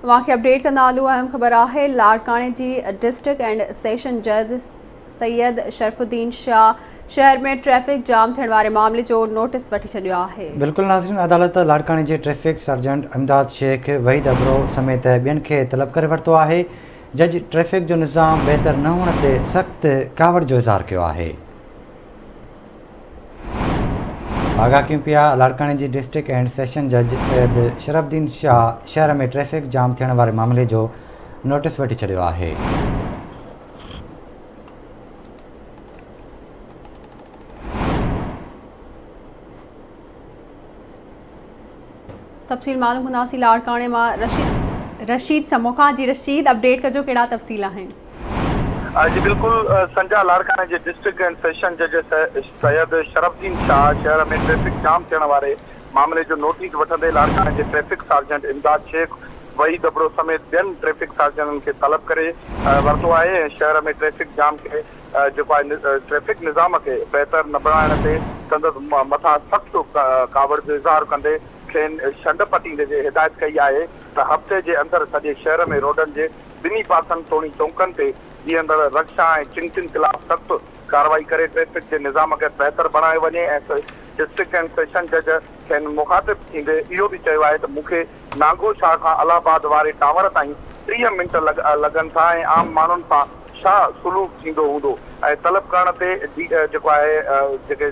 अवांखे update कंदा हलूं। अहम ख़बर आहे लाड़काने जी डिस्ट्रिक्ट एंड सेशन जज सैयद शरफुद्दीन शाह शहर में ट्रैफिक जाम थियण वारे मामले जो नोटिस वठी छॾियो आहे। बिल्कुल नाज़रीन, अदालत लाड़काने जे ट्रैफिक सर्जंट इमदाद शेख वहीद अब्रो समेत ॿियनि खे तलब करे वरितो आहे। जज ट्रैफिक जो निज़ाम बहितर न हुअण ते सख़्त कावड़ जो इज़हार कियो आहे। आगाह कयूं पिया, लाड़काने जी डिस्ट्रिक्ट एंड सेशन जज सैयद शरफुद्दीन शाह शहर में ट्रैफिक जाम थियण वारे मामले जो नोटिस वठी छॾियो आहे। तफ़सील मालूम कंदासीं लाड़काने मां रशीद समोखा जी। रशीद, अपडेट कजो, कहिड़ा तफ़सील आहिनि? जी बिल्कुल संजा, लाड़काने जे डिस्ट्रिक्ट एंड सेशन जज सैयद शरफुद्दीन शाह शहर में ट्रैफिक जाम थियण वारे मामले जो नोटिस वठंदे लाड़काने जे ट्रैफिक सर्जंट इमदाद शेख वहीद अब्रो समेत ॿियनि ट्रैफिक सर्जननि खे तलब करे वरितो आहे। शहर में ट्रैफिक जाम खे जेको आहे ट्रैफिक निज़ाम खे बहितर न बणाइण ते संदसि मथां सख़्त कावड़ जो इज़हार कंदे खेनि छंड पटींदे जे हिदायत कई आहे त हफ़्ते जे अंदरि सॼे शहर में रोडनि जे ॿिन्ही पासनि तोड़ी चौकनि ते बीहंदड़ रक्षा ऐं चिंतिन ख़िलाफ़ सख़्त कार्रवाई करे ट्रैफिक जे निज़ाम खे बहितर बणायो वञे। ऐं डिस्ट्रिक्ट एंड सेशन जज खेनि मुखातिब थींदे इहो बि चयो आहे त मूंखे नागो शाह खां इलाहाबाद वारे टावर ताईं 30 मिंट लॻनि था ऐं आम माण्हुनि सां छा सुलूक थींदो हूंदो ऐं तलब करण ते जेको आहे जेके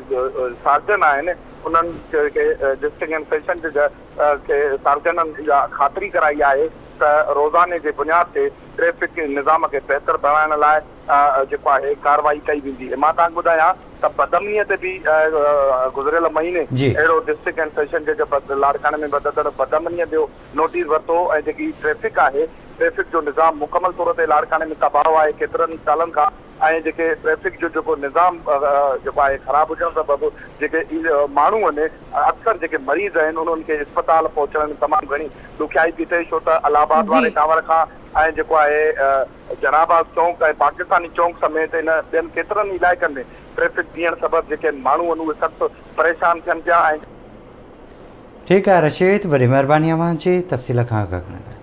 सार्जन आहिनि उन्हनि खे डिस्ट्रिक्ट एंड सेशन जज खे सार्जननि इहा ख़ातिरी कराई आहे त रोज़ाने जे बुनियाद ते ट्रैफिक निज़ाम खे बहितर बणाइण लाइ जेको आहे कार्रवाई कई वेंदी। मां तव्हांखे ॿुधायां त बदमनीअ ते बि गुज़िरियल महीने अहिड़ो डिस्ट्रिक्ट एंड सेशन जज लाड़काने में बदतड़ बदमनीअ जो नोटिस वरितो ऐं जेकी ट्रैफिक आहे ट्रैफिक जो निज़ाम मुकमल तौर ते लाड़काने में तबाह आहे केतिरनि सालनि खां। ऐं जेके ट्रैफिक जो जेको निज़ाम जेको आहे ख़राबु हुजण सबबि जेके माण्हू आहिनि अक्सर जेके मरीज़ आहिनि उन्हनि खे अस्पताल पहुचण में तमामु घणी ॾुखियाई थी थिए, छो त इलाहाबाद वारे टावर खां ऐं जेको आहे जनाबाद चौक ऐं पाकिस्तानी चौक समेत इन ॿियनि केतिरनि इलाइक़नि में ट्रैफिक बीहण सबबि जेके माण्हू आहिनि उहे सख़्तु परेशान थियनि पिया। ऐं ठीकु आहे रशीद, वॾी महिरबानी अव्हांजी तफ़सील खां आगाह करण लाइ।